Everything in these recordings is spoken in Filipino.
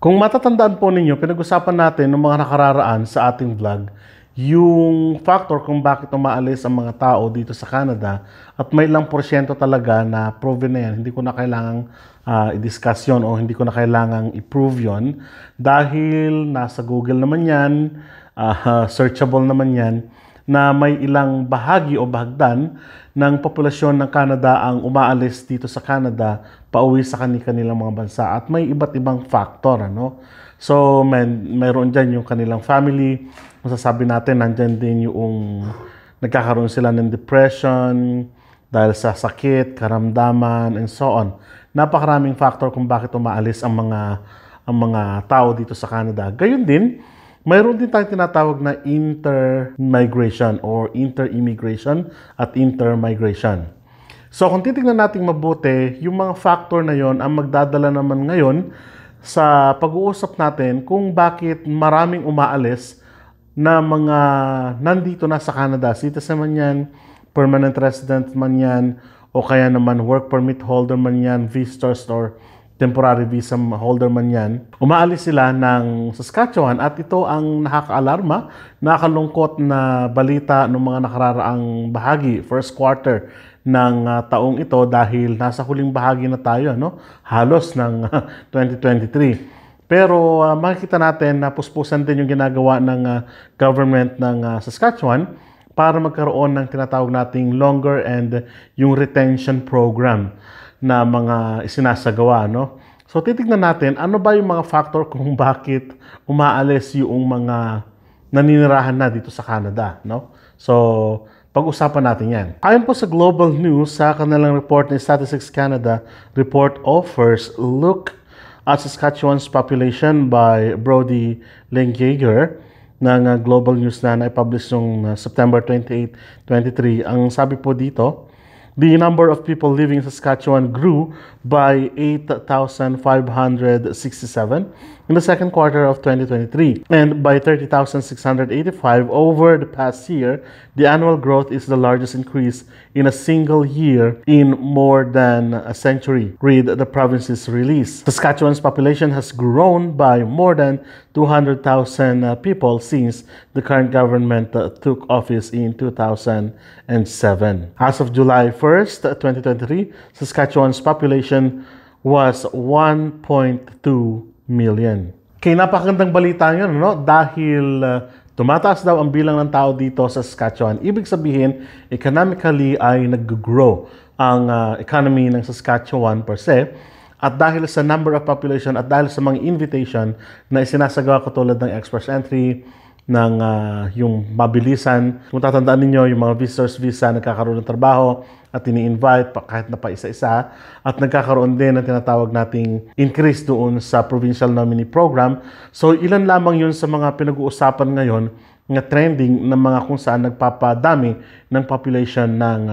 Kung matatandaan po ninyo, pinag-usapan natin ng mga nakararaan sa ating vlog, yung factor kung bakit umaalis ang mga tao dito sa Canada at may ilang porsyento talaga na proven na yan. Hindi ko na kailangang i-discuss yun o hindi ko na kailangang i-prove yun dahil nasa Google naman yan, searchable naman yan, na may ilang bahagi o bahagdan ng populasyon ng Canada ang umaalis dito sa Canada pauwi sa kanilang mga bansa at may iba't ibang factor, ano? So, mayroon dyan yung kanilang family. Masasabi natin, nandyan din yung nagkakaroon sila ng depression dahil sa sakit, karamdaman, and so on. Napakaraming factor kung bakit umaalis ang mga tao dito sa Canada. Gayun din, mayroon din tayong tinatawag na inter-migration or inter-immigration at inter-migration. So kung titignan natin mabuti, yung mga factor na yon ang magdadala naman ngayon sa pag-uusap natin kung bakit maraming umaalis na mga nandito na sa Canada. Citizen man yan, permanent resident man yan, o kaya naman work permit holder man yan, visitors or temporary visa holder man yan, umaalis sila ng Saskatchewan at ito ang nakaka-alarma, nakakalungkot na balita ng mga nakararaang bahagi, first quarter ng taong ito dahil nasa huling bahagi na tayo, no? Halos ng 2023. Pero makikita natin na puspusan din yung ginagawa ng government ng Saskatchewan para magkaroon ng tinatawag nating longer and yung retention program na mga isinasagawa, no? So titignan natin ano ba yung mga factor kung bakit umaalis yung mga naninirahan na dito sa Canada, no? So pag-usapan natin yan. Ayon po sa Global News, sa kanilang report ng Statistics Canada, report offers look at Saskatchewan's population by Brody Lengager ng Global News na naipublish noong September 28, 23. Ang sabi po dito, the number of people living in Saskatchewan grew by 8,567 in the second quarter of 2023 and by 30,685 over the past year. The annual growth is the largest increase in a single year in more than a century, read the province's release. Saskatchewan's population has grown by more than 200,000 people since the current government took office in 2007. As of July 1st, 2023, Saskatchewan's population was 1.2 million. Kaya napakagandang balita yun, no? Dahil tumataas daw ang bilang ng tao dito sa Saskatchewan. Ibig sabihin, economically ay nag-grow ang economy ng Saskatchewan per se. At dahil sa number of population at dahil sa mga invitation na isinasagawa katulad ng express entry, ng yung mabilisan. Kung tatandaan ninyo, yung mga visitors visa nagkakaroon ng trabaho at ini-invite kahit na pa isa-isa at nagkakaroon din ng tinatawag nating increase doon sa provincial nominee program. So ilan lamang yun sa mga pinag-uusapan ngayon na trending ng mga kung saan nagpapadami ng population ng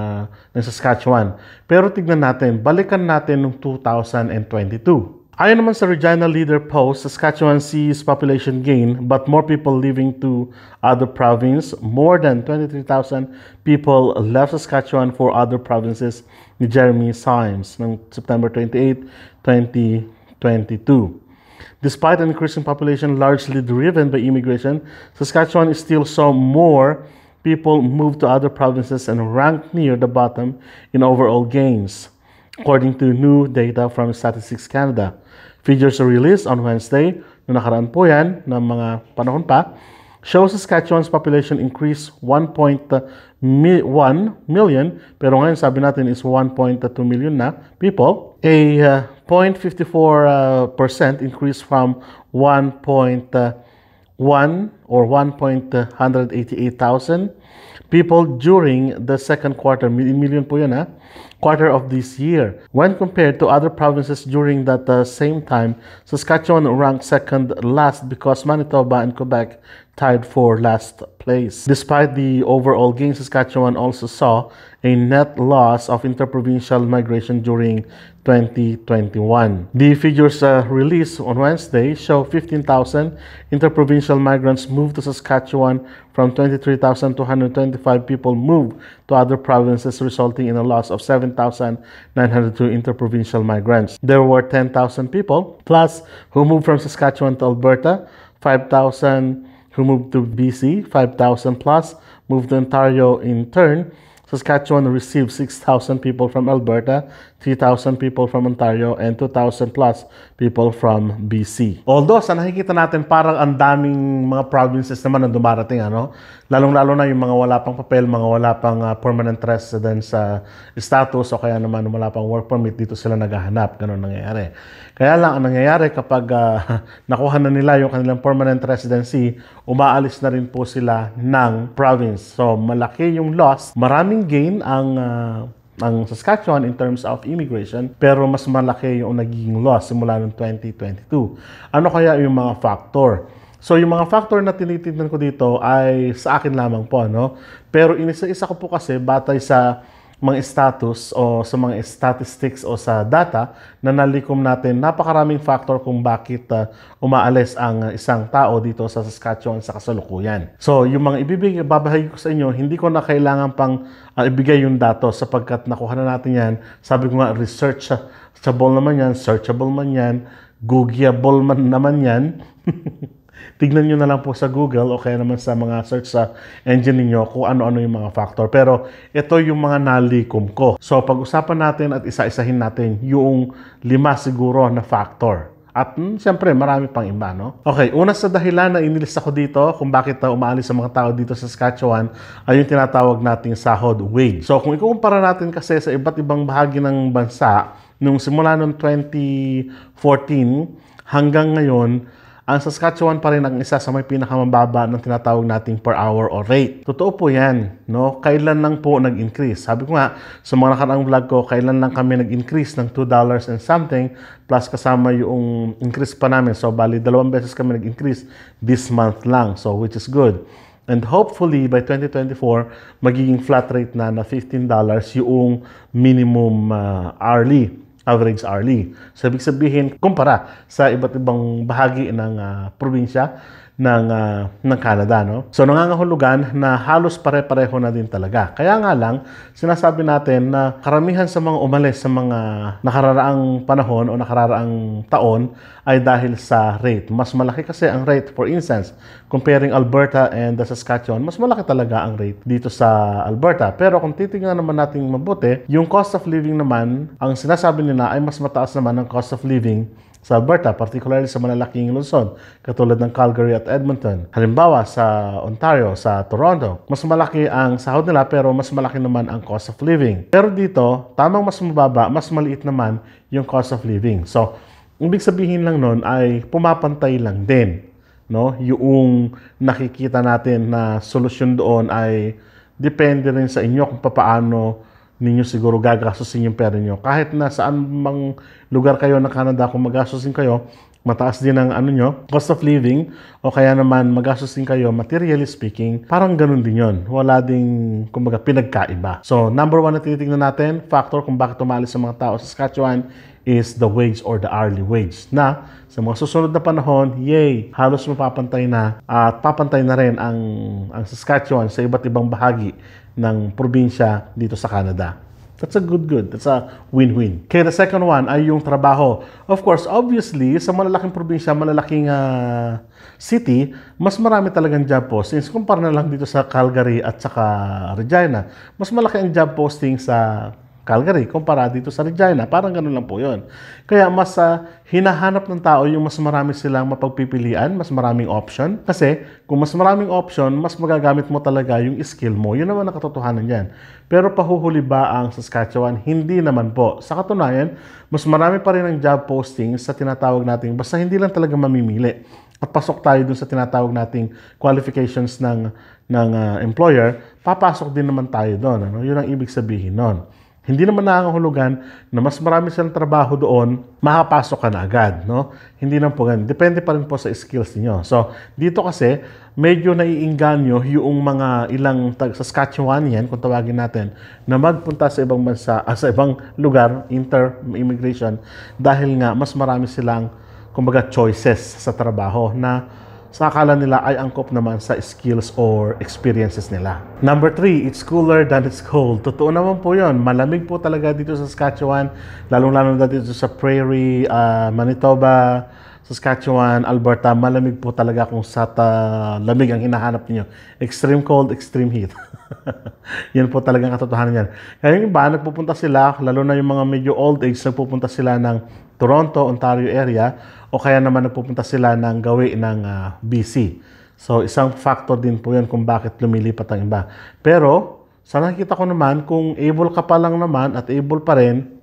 Saskatchewan. Pero tignan natin, balikan natin noong 2022. Ayon naman sa Regina Leader post, Saskatchewan sees population gain but more people leaving to other province. More than 23,000 people left Saskatchewan for other provinces ni Jeremy Symes ng September 28, 2022. Despite an increasing population largely driven by immigration, Saskatchewan is still saw more people move to other provinces and ranked near the bottom in overall gains, according to new data from Statistics Canada. Figures are released on Wednesday, noong nakaraan po yan, ng mga panahon pa, shows Saskatchewan's population increased 1.1 million, pero ngayon sabi natin is 1.2 million na people. A 0.54% increase from 1.1 or 1,188,000 people during the second quarter, million po yun quarter of this year. When compared to other provinces during that same time, Saskatchewan ranked second last because Manitoba and Quebec tied for last place. Despite the overall gain, Saskatchewan also saw a net loss of interprovincial migration during 2021. The figures released on Wednesday show 15,000 interprovincial migrants moved to Saskatchewan from from 23,225 people moved to other provinces, resulting in a loss of 7,902 interprovincial migrants. There were 10,000 people plus who moved from Saskatchewan to Alberta, 5,000 who moved to BC, 5,000 plus moved to Ontario. In turn, Saskatchewan received 6,000 people from Alberta, 3,000 people from Ontario, and 2,000 plus people from BC. Although, sa nakikita natin, parang ang daming mga provinces naman na dumarating, ano? Lalong-lalo na yung mga wala pang papel, mga wala pang permanent residence status, o kaya naman wala pang work permit, dito sila naghahanap. Ganun nangyayari. Kaya lang, ang nangyayari kapag nakuha na nila yung kanilang permanent residency, umaalis na rin po sila ng province. So, malaki yung loss. Maraming gain ang Saskatchewan in terms of immigration, pero mas malaki yung naging loss simula noong 2022. Ano kaya yung mga factor? So, yung mga factor na tinitignan ko dito ay sa akin lamang po, no? Pero inisa-isa ko po kasi batay sa mga status o sa mga statistics o sa data na nalikom natin, napakaraming factor kung bakit umaalis ang isang tao dito sa Saskatchewan sa kasalukuyan. So, yung mga babahagi ko sa inyo, hindi ko na kailangan pang ibigay yung datos sapagkat nakuha na natin yan. Sabi ko nga, researchable naman yan, searchable man yan, googleable man naman yan. Tignan nyo na lang po sa Google o kaya naman sa mga search sa engine niyo kung ano-ano yung mga factor. Pero ito yung mga nalikom ko. So pag-usapan natin at isa-isahin natin yung 5 siguro na factor. At siyempre marami pang iba, no? Okay, una sa dahilan na inilista ko dito kung bakit umaalis ang mga tao dito sa Saskatchewan ay yung tinatawag nating sahod wage. So kung ikukumpara natin kasi sa iba't ibang bahagi ng bansa, nung simula noong 2014 hanggang ngayon, ang Saskatchewan pa rin ang isa sa may pinakamababa ng tinatawag nating per hour or rate. Totoo po yan, no? Kailan lang po nag-increase? Sabi ko nga, sa mga nakaraang vlog ko, kailan lang kami nag-increase ng $2 and something plus kasama yung increase pa namin. So, bali, 2 beses kami nag-increase this month lang. So, which is good. And hopefully, by 2024, magiging flat rate na $15 yung minimum average hourly. So, ibig sabihin, kumpara sa iba't ibang bahagi ng probinsya ng Canada, no? So, nangangahulugan na halos pare-pareho na din talaga. Kaya nga lang, sinasabi natin na karamihan sa mga umalis sa mga nakararaang panahon o nakararaang taon ay dahil sa rate. Mas malaki kasi ang rate. For instance, comparing Alberta and the Saskatchewan, mas malaki talaga ang rate dito sa Alberta. Pero kung titingnan naman natin mabuti, yung cost of living naman, ang sinasabi nila ay mas mataas naman ang cost of living sa Alberta, particularly sa malalaking lungsod, katulad ng Calgary at Edmonton. Halimbawa, sa Ontario, sa Toronto, mas malaki ang sahod nila pero mas malaki naman ang cost of living. Pero dito, tamang mas mababa, mas maliit naman yung cost of living. So, ibig sabihin lang nun ay pumapantay lang din, no? Yung nakikita natin na solusyon doon ay depende rin sa inyo kung paano ninyo siguro gagastusin yung pera nyo. Kahit na saan mang lugar kayo ng Canada, kung magastusin kayo, mataas din ang cost of living, o kaya naman magastusin kayo, materially speaking, parang ganun din yon. Wala ding, kumbaga, pinagkaiba. So, number 1 na tinitingnan natin, factor kung bakit umalis sa mga tao sa Saskatchewan is the wage or the hourly wage. Na, sa mga susunod na panahon, yay, halos mapapantay na at papantay na rin ang Saskatchewan sa iba't ibang bahagi ng probinsya dito sa Canada. That's a good. That's a win-win. Okay, the second one ay yung trabaho. Of course, obviously, sa malalaking probinsya, malalaking city, mas marami talagang job postings. Kumpara na lang dito sa Calgary at saka Regina. Mas malaki ang job posting sa Calgary kumpara dito sa Regina. Parang ganun lang po yun. Kaya mas hinahanap ng tao yung mas marami silang mapagpipilian, mas maraming option. Kasi kung mas maraming option, mas magagamit mo talaga yung skill mo. Yun naman ang katotohanan yan. Pero pahuhuli ba ang Saskatchewan? Hindi naman po. Sa katunayan, mas marami pa rin ang job posting sa tinatawag nating, basta hindi lang talaga mamimili. At pasok tayo dun sa tinatawag nating qualifications ng employer, papasok din naman tayo doon. Ano? Yun ang ibig sabihin nun. Hindi naman nakakahulugan na mas marami silang trabaho doon, makapasok ka na agad, no? Hindi naman po ganun. Depende pa rin po sa skills niyo. So, dito kasi, medyo naiinganyo yung mga ilang Saskatchewanian, kung tawagin natin, na magpunta sa ibang bansa, sa ibang lugar, inter-immigration, dahil nga mas marami silang, kumbaga, choices sa trabaho na sa akala nila ay angkop naman sa skills or experiences nila. Number 3, it's cooler than it's cold. Totoo naman po yun. Malamig po talaga dito sa Saskatchewan, lalong-lalo na dito sa Prairie, Manitoba, Saskatchewan, Alberta. Malamig po talaga kung sa lamig ang hinahanap niyo. Extreme cold, extreme heat. Yan po talagang katotohanan yan. Kaya yung iba, nagpupunta sila, lalo na yung mga medyo old age, nagpupunta sila ng Toronto, Ontario area, o kaya naman nagpupunta sila ng gawi ng BC. So, isang factor din po yan kung bakit lumilipat ang iba. Pero, sa nakikita ko naman, kung able ka pa lang naman at able pa rin,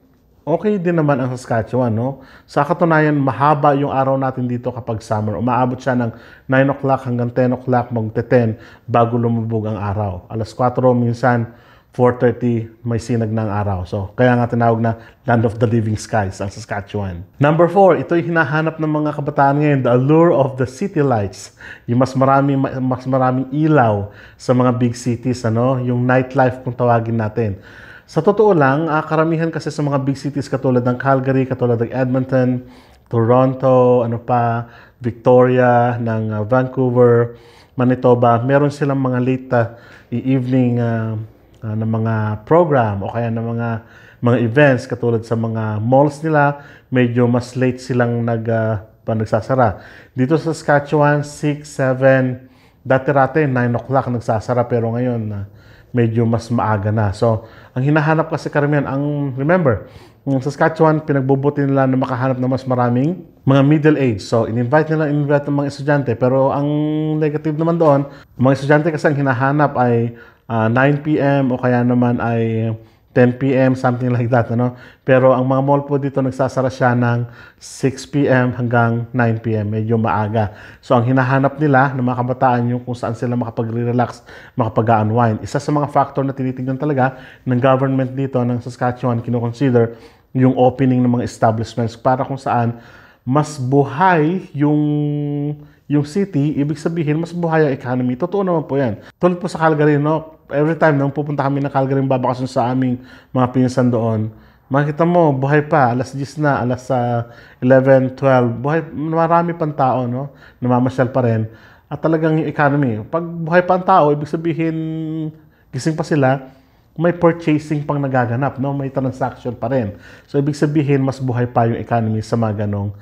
okay din naman ang Saskatchewan, no? Sa katunayan, mahaba yung araw natin dito kapag summer. Umaabot siya ng 9 o'clock hanggang 10 o'clock, magte-10 bago lumubog ang araw. Alas 4, minsan 4:30, may sinag ng araw. So, kaya nga tinawag na Land of the Living Skies ang Saskatchewan. Number 4, ito yung hinahanap ng mga kabataan ngayon, the allure of the city lights. Yung mas maraming ilaw sa mga big cities, ano? Yung nightlife kung tawagin natin. Sa totoo lang, karamihan kasi sa mga big cities katulad ng Calgary, katulad ng Edmonton, Toronto, Victoria, ng Vancouver, Manitoba, meron silang mga late evening na mga program o kaya ng mga events katulad sa mga malls nila, medyo mas late silang nagsasara. Dito sa Saskatchewan, 6, 7, dati-rate 9 o'clock nagsasara, pero ngayon medyo mas maaga na. So, ang hinahanap kasi karamihan, remember, yung Saskatchewan, pinagbubuti nila na makahanap ng mas maraming mga middle age. So, in-invite ng mga estudyante. Pero ang negative naman doon, mga estudyante kasi ang hinahanap ay 9 p.m. o kaya naman ay 10 p.m., something like that, ano? Pero ang mga mall po dito nagsasara siya ng 6 p.m. hanggang 9 p.m., medyo maaga. So ang hinahanap nila ng mga kabataan yung kung saan sila makapag-relax, makapag-unwind. Isa sa mga factor na tinitignan talaga ng government dito ng Saskatchewan, kino-consider yung opening ng mga establishments para kung saan mas buhay yung city, ibig sabihin, mas buhay ang economy. Totoo naman po yan. Tulad po sa Calgary, no? Every time nung pupunta kami ng Calgary, babakasyon sa aming mga pinsan doon, makita mo, buhay pa, alas 10 na, alas 11, 12, buhay, marami pang tao, no? Namamasyal pa rin. At talagang yung economy, pag buhay pa ang tao, ibig sabihin, gising pa sila, may purchasing pang nagaganap, no? May transaction pa rin. So, ibig sabihin, mas buhay pa yung economy sa mga ganong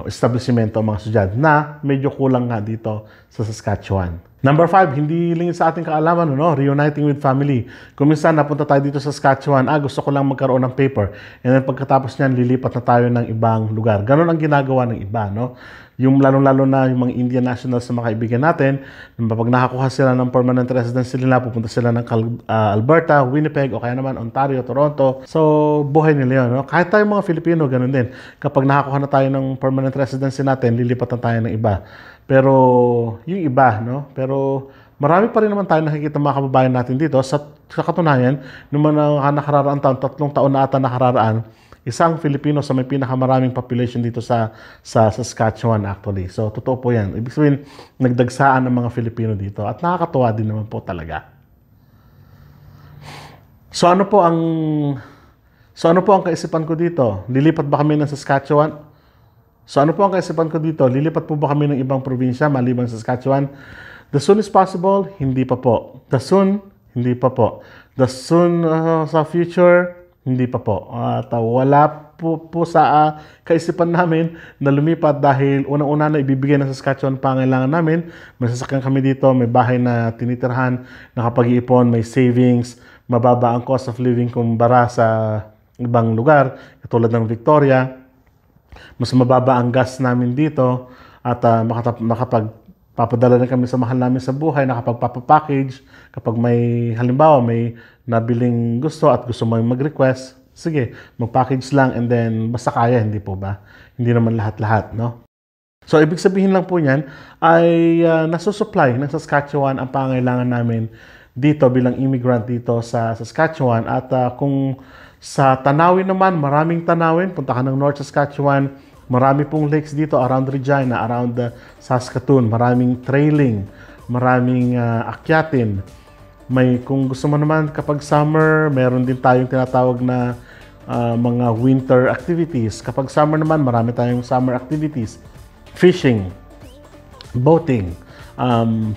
establishmento mga estudyante na medyo kulang nga dito sa Saskatchewan. Number 5, hindi lingid sa ating kaalaman, no? Reuniting with family. Kung minsan napunta tayo dito sa Saskatchewan, gusto ko lang magkaroon ng paper. And then pagkatapos niyan, lilipat na tayo ng ibang lugar. Ganon ang ginagawa ng iba, no? Yung lalong-lalo na yung mga Indian nationals na mga kaibigan natin, pag nakakuha sila ng permanent residency nila, pupunta sila ng Alberta, Winnipeg, o kaya naman Ontario, Toronto. So, buhay nila yun, no? Kahit tayo mga Filipino, ganun din. Kapag nakakuha na tayo ng permanent residency natin, lilipat na tayo ng iba. Pero, yung iba, no? Pero, marami pa rin naman tayo nakikita mga kababayan natin dito. Sa katunayan, naman ang nakararaan taon, 3 taon na ata nakararaan, isang Filipino sa may pinakamaraming population dito sa Saskatchewan actually. So, totoo po yan. Ibig sabihin, nagdagsaan ng mga Filipino dito. At nakakatuwa din naman po talaga. So, ano po ang kaisipan ko dito? Lilipat ba kami ng Saskatchewan? So, ano po ang kaisipan ko dito? Lilipat po ba kami ng ibang probinsya maliban sa Saskatchewan? The soon is possible? Hindi pa po. The soon? Hindi pa po. The soon sa future? Hindi pa po. At wala po sa kaisipan namin na lumipat dahil unang-una na ibibigay ng Saskatchewan pangailangan namin. May sasakyan kami dito, may bahay na tinitirhan, nakapag-iipon, may savings, mababa ang cost of living kumpara sa ibang lugar, katulad ng Victoria. Mas mababa ang gas namin dito at makapagpapadala na kami sa mahal namin sa buhay, nakapagpapapackage. Kapag may, halimbawa, may nabiling gusto at gusto mo mag-request, sige, mag-package lang and then basta kaya, hindi po ba? Hindi naman lahat-lahat, no? So, ibig sabihin lang po niyan ay nasusupply ng Saskatchewan ang pangailangan namin dito bilang immigrant dito sa Saskatchewan. At kung sa tanawin naman, maraming tanawin. Punta ka ng North Saskatchewan, marami pong lakes dito around Regina, around Saskatoon. Maraming trailing, maraming akyatin. Kung gusto mo naman kapag summer, meron din tayong tinatawag na mga winter activities. Kapag summer naman, marami tayong summer activities. Fishing. boating,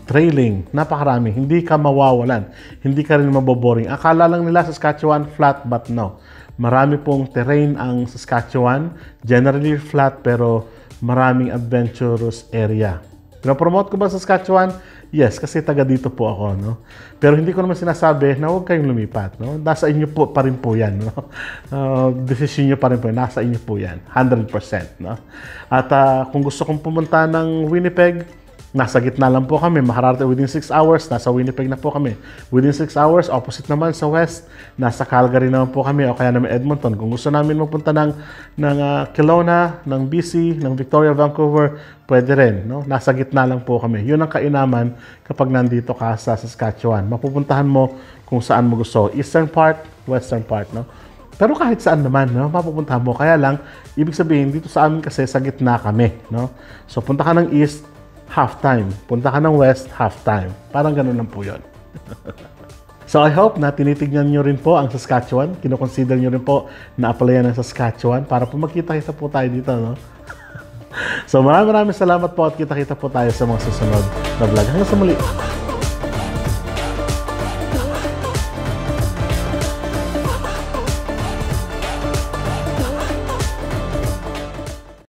trailing, napakarami. Hindi ka mawawalan. Hindi ka rin maboboring. Akala lang nila Saskatchewan flat, but no. Marami pong terrain ang Saskatchewan. Generally flat, pero maraming adventurous area. Pinopromote ko ba Saskatchewan? Yes, kasi taga dito po ako, no? Pero hindi ko naman sinasabi na huwag kayong lumipat, no? Nasa inyo po pa rin po yan, no? Decision nyo pa rin po, nasa inyo po yan, 100%, no? At kung gusto kong pumunta ng Winnipeg, nasa gitna lang po kami, makararating within 6 hours, nasa Winnipeg na po kami. Within 6 hours, opposite naman sa west, nasa Calgary naman po kami, o kaya naman Edmonton. Kung gusto namin magpunta ng Kelowna, ng BC, ng Victoria, Vancouver, pwede rin, no? Nasa gitna lang po kami. Yun ang kainaman kapag nandito ka sa Saskatchewan. Mapupuntahan mo kung saan mo gusto. Eastern part, western part, no? Pero kahit saan naman, no, mapupuntahan mo. Kaya lang, ibig sabihin, dito sa amin kasi sa gitna kami, no? So, punta ka ng east, half time. Punta ka ng west, half time. Parang ganun lang po yun. So, I hope na tinitignan nyo rin po ang Saskatchewan. Kinoconsider nyo rin po na applyan ng Saskatchewan para po magkita-kita po tayo dito, no? So, maraming salamat po at kita-kita po tayo sa mga susunod na vlog. Hanggang sa muli.